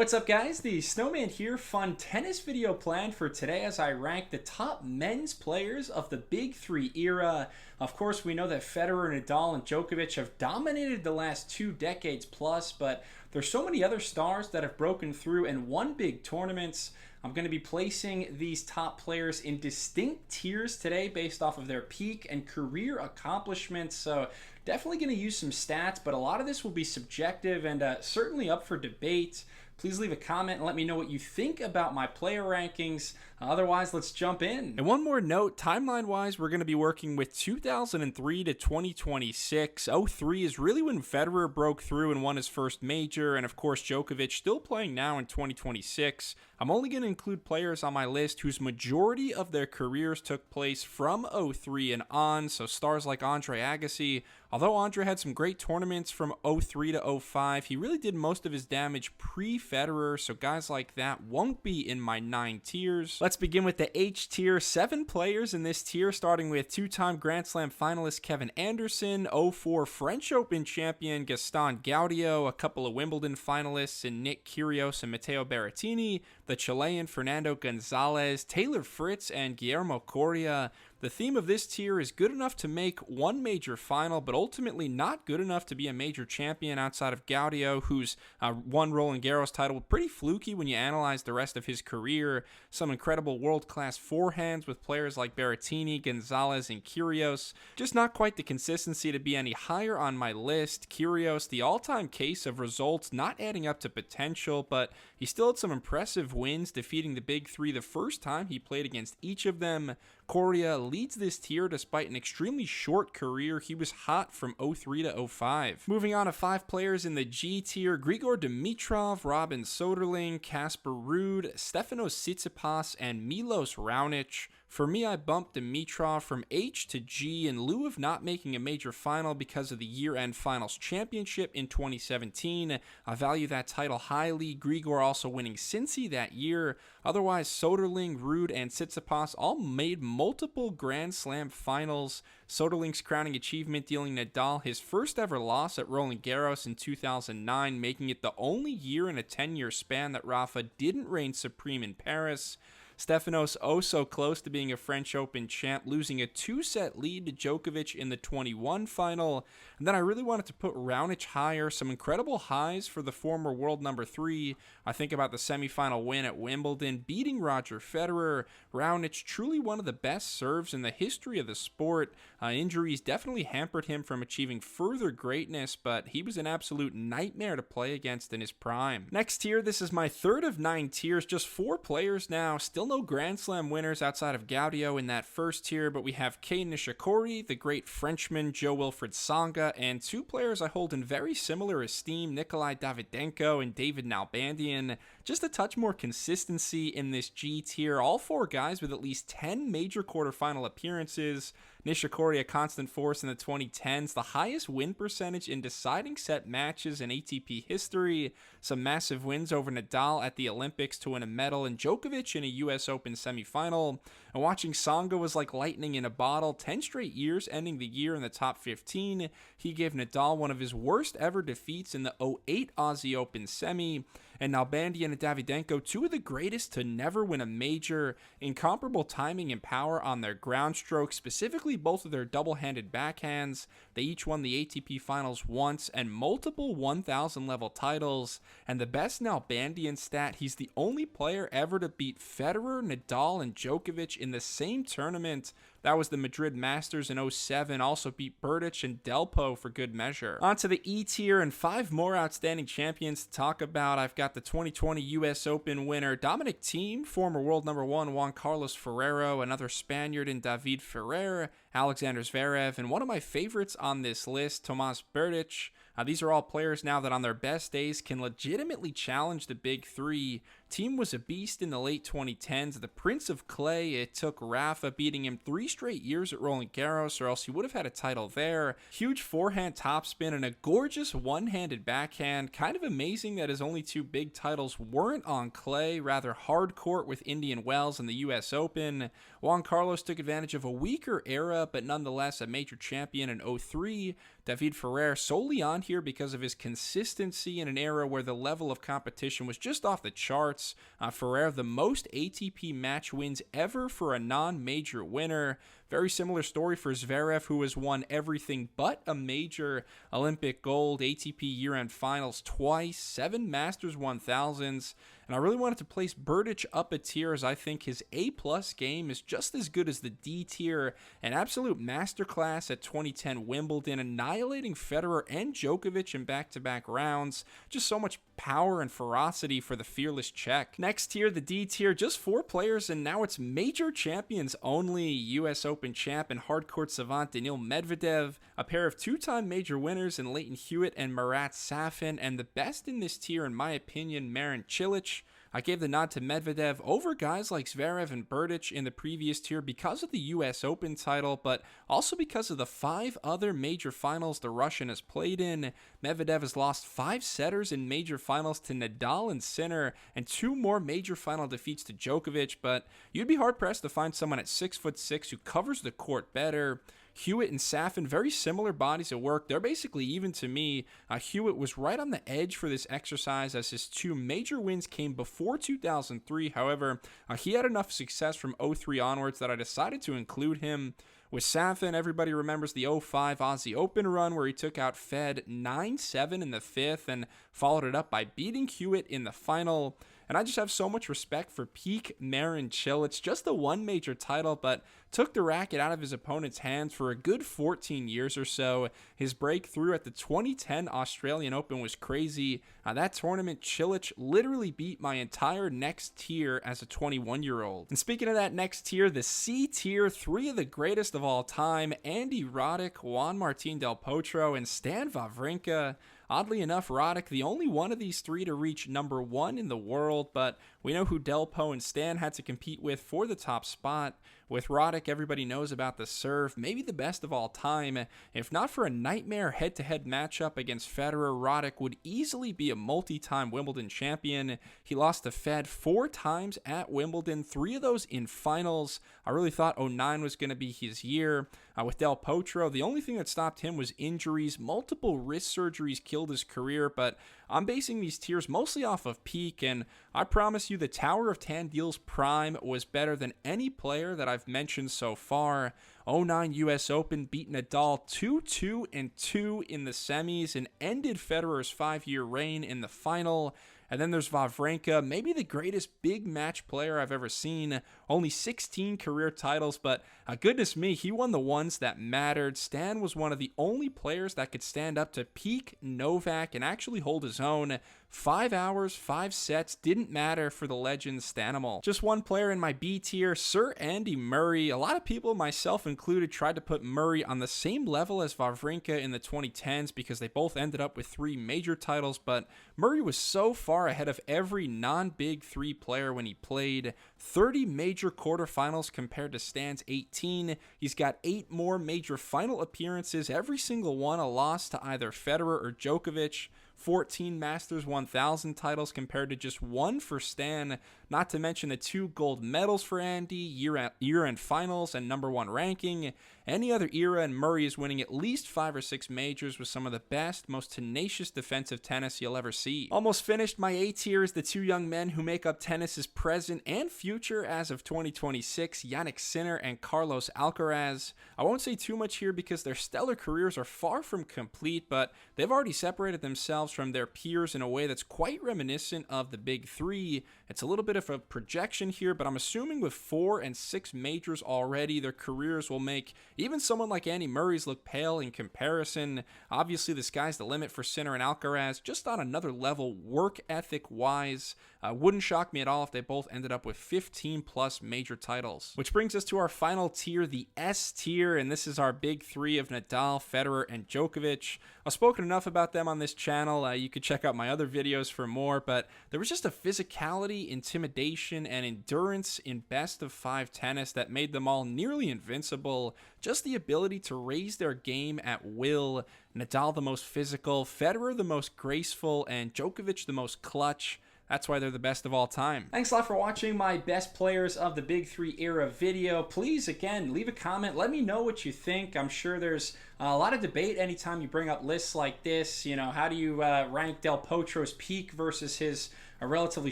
What's up guys, the Snowman here. Fun tennis video planned for today as I rank the top men's players of the Big Three era. Of course, we know that Federer, Nadal, and Djokovic have dominated the last 2 decades plus, but there's so many other stars that have broken through and won big tournaments. I'm going to be placing these top players in distinct tiers today based off of their peak and career accomplishments. So definitely going to use some stats, but a lot of this will be subjective and certainly up for debate. Please leave a comment and let me know what you think about my player rankings. Otherwise, let's jump in. And one more note, timeline-wise, we're going to be working with 2003 to 2026. 03 is really when Federer broke through and won his first major, and of course Djokovic still playing now in 2026. I'm only going to include players on my list whose majority of their careers took place from 03 and on, so stars like Andre Agassi. Although Andre had some great tournaments from 03 to 05, he really did most of his damage pre-Federer, so guys like that won't be in my 9 tiers. Let's begin with the H tier. 7 players in this tier, starting with 2-time Grand Slam finalist Kevin Anderson, 04 French Open champion Gaston Gaudio, a couple of Wimbledon finalists in Nick Kyrgios and Matteo Berrettini, the Chilean Fernando Gonzalez, Taylor Fritz, and Guillermo Coria. The theme of this tier is good enough to make one major final, but ultimately not good enough to be a major champion outside of Gaudio, who's won Roland Garros title. Pretty fluky when you analyze the rest of his career. Some incredible world-class forehands with players like Berrettini, Gonzalez, and Kyrgios. Just not quite the consistency to be any higher on my list. Kyrgios, the all-time case of results not adding up to potential, but he still had some impressive wins, defeating the Big Three the first time he played against each of them. Coria leads this tier despite an extremely short career. He was hot from 03 to 05. Moving on to 5 players in the G tier: Grigor Dimitrov, Robin Soderling, Casper Ruud, Stefanos Tsitsipas, and Milos Raonic. For me, I bumped Dimitrov from H to G in lieu of not making a major final because of the year-end finals championship in 2017. I value that title highly. Grigor also winning Cincy that year. Otherwise, Soderling, Ruud, and Tsitsipas all made multiple Grand Slam finals. Soderling's crowning achievement dealing Nadal his first ever loss at Roland Garros in 2009, making it the only year in a 10-year span that Rafa didn't reign supreme in Paris. Stefanos oh so close to being a French Open champ, losing a 2-set lead to Djokovic in the 21 final. And then I really wanted to put Raonic higher. Some incredible highs for the former world number 3. I think about the semifinal win at Wimbledon, beating Roger Federer. Raonic, truly one of the best serves in the history of the sport. Injuries definitely hampered him from achieving further greatness, but he was an absolute nightmare to play against in his prime. Next tier, this is my 3rd of 9 tiers, just 4 players now. Still no Grand Slam winners outside of Gaudio in that first tier, but we have Kei Nishikori, the great Frenchman, Jo-Wilfried Tsonga, and 2 players I hold in very similar esteem, Nikolai Davydenko and David Nalbandian. Just a touch more consistency in this G tier. All 4 guys with at least 10 major quarterfinal appearances. Nishikori, a constant force in the 2010s, the highest win percentage in deciding set matches in ATP history, some massive wins over Nadal at the Olympics to win a medal, and Djokovic in a US Open semifinal. And watching Tsonga was like lightning in a bottle, 10 straight years ending the year in the top 15. He gave Nadal one of his worst ever defeats in the 08 Aussie Open semi. And Nalbandian and Davydenko, 2 of the greatest to never win a major. Incomparable timing and power on their ground strokes, specifically both of their double-handed backhands. They each won the ATP finals once and multiple 1,000 level titles. And the best Nalbandian stat, he's the only player ever to beat Federer, Nadal, and Djokovic in the same tournament. That was the Madrid Masters in 07, also beat Berdych and Delpo for good measure. On to the E tier and 5 more outstanding champions to talk about. I've got the 2020 US Open winner Dominic Thiem, former world number 1 Juan Carlos Ferrero, another Spaniard in David Ferrer, Alexander Zverev, and one of my favorites on this list, Tomas Berdych. These are all players now that on their best days can legitimately challenge the Big Three. Thiem was a beast in the late 2010s, the Prince of Clay. It took Rafa beating him 3 straight years at Roland Garros, or else he would have had a title there. Huge forehand topspin and a gorgeous one-handed backhand. Kind of amazing that his only 2 big titles weren't on clay, rather hard court with Indian Wells and the US Open. Juan Carlos took advantage of a weaker era, era, but nonetheless a major champion in 03. David Ferrer solely on here because of his consistency in an era where the level of competition was just off the charts. Ferrer, the most ATP match wins ever for a non-major winner. Very similar story for Zverev, who has won everything but a major: Olympic gold, ATP year-end finals twice, 7 Masters 1000s. And I really wanted to place Berdych up a tier, as I think his A-plus game is just as good as the D tier. An absolute masterclass at 2010 Wimbledon, annihilating Federer and Djokovic in back-to-back rounds. Just so much power and ferocity for the fearless Czech. Next tier, the D tier, just 4 players, and now it's major champions only. US Open champ and hardcourt savant Daniil Medvedev, a pair of 2-time major winners in Leighton Hewitt and Marat Safin, and the best in this tier, in my opinion, Marin Cilic. I gave the nod to Medvedev over guys like Zverev and Berdych in the previous tier because of the US Open title, but also because of the 5 other major finals the Russian has played in. Medvedev has lost 5 setters in major finals to Nadal and Sinner, and 2 more major final defeats to Djokovic, but you'd be hard-pressed to find someone at 6'6" who covers the court better. Hewitt and Safin, very similar bodies of work. They're basically even to me. Hewitt was right on the edge for this exercise, as his 2 major wins came before 2003. However, he had enough success from 03 onwards that I decided to include him. With Safin, everybody remembers the 05 Aussie Open run where he took out Fed 9-7 in the 5th and followed it up by beating Hewitt in the final. And I just have so much respect for peak Marin Cilic. Just the 1 major title, but took the racket out of his opponent's hands for a good 14 years or so. His breakthrough at the 2010 Australian Open was crazy. That tournament, Cilic literally beat my entire next tier as a 21-year-old. And speaking of that next tier, the C tier, 3 of the greatest of all time: Andy Roddick, Juan Martín del Potro, and Stan Wawrinka. Oddly enough, Roddick, the only one of these 3 to reach number 1 in the world, but we know who Delpo and Stan had to compete with for the top spot. With Roddick, everybody knows about the serve, maybe the best of all time. If not for a nightmare head-to-head matchup against Federer, Roddick would easily be a multi-time Wimbledon champion. He lost to Fed 4 times at Wimbledon, 3 of those in finals. I really thought 09 was going to be his year. With Del Potro, the only thing that stopped him was injuries. Multiple wrist surgeries killed his career, but I'm basing these tiers mostly off of peak, and I promise you the Tower of Tandil's prime was better than any player that I've mentioned so far. 09 US Open beat Nadal 2-2-2 in the semis and ended Federer's 5-year reign in the final. And then there's Wawrinka, maybe the greatest big match player I've ever seen. Only 16 career titles, but goodness me, he won the ones that mattered. Stan was one of the only players that could stand up to peak Novak and actually hold his own. 5 hours, 5 sets, didn't matter for the legend Stanimal. Just one player in my B tier, Sir Andy Murray. A lot of people, myself included, tried to put Murray on the same level as Wawrinka in the 2010s because they both ended up with 3 major titles, but Murray was so far ahead of every non-Big 3 player when he played. 30 major quarterfinals compared to Stan's 18. He's got 8 more major final appearances, every single one a loss to either Federer or Djokovic. 14 Masters 1000 titles compared to just 1 for Stan, not to mention the 2 gold medals for Andy, year-end finals, and number 1 ranking. Any other era, and Murray is winning at least 5 or 6 majors with some of the best, most tenacious defensive tennis you'll ever see. Almost finished my A tier is the 2 young men who make up tennis's present and future as of 2026, Jannik Sinner and Carlos Alcaraz. I won't say too much here because their stellar careers are far from complete, but they've already separated themselves from their peers in a way that's quite reminiscent of the Big 3. It's a little bit of a projection here, but I'm assuming with 4 and 6 majors already, their careers will make even someone like Andy Murray's look pale in comparison. Obviously, the sky's the limit for Sinner and Alcaraz, just on another level work ethic-wise. Wouldn't shock me at all if they both ended up with 15-plus major titles. Which brings us to our final tier, the S tier, and this is our Big 3 of Nadal, Federer, and Djokovic. I've spoken enough about them on this channel. You could check out my other videos for more, but there was just a physicality, intimidation, and endurance in best-of-5 tennis that made them all nearly invincible. Just the ability to raise their game at will. Nadal the most physical, Federer the most graceful, and Djokovic the most clutch. That's why they're the best of all time. Thanks a lot for watching my best players of the Big Three era video. Please, again, leave a comment. Let me know what you think. I'm sure there's a lot of debate anytime you bring up lists like this. You know, how do you rank Del Potro's peak versus his a relatively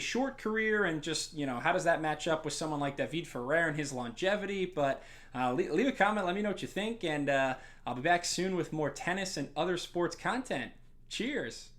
short career, and just, you know, how does that match up with someone like David Ferrer and his longevity? But leave a comment. Let me know what you think, and I'll be back soon with more tennis and other sports content. Cheers.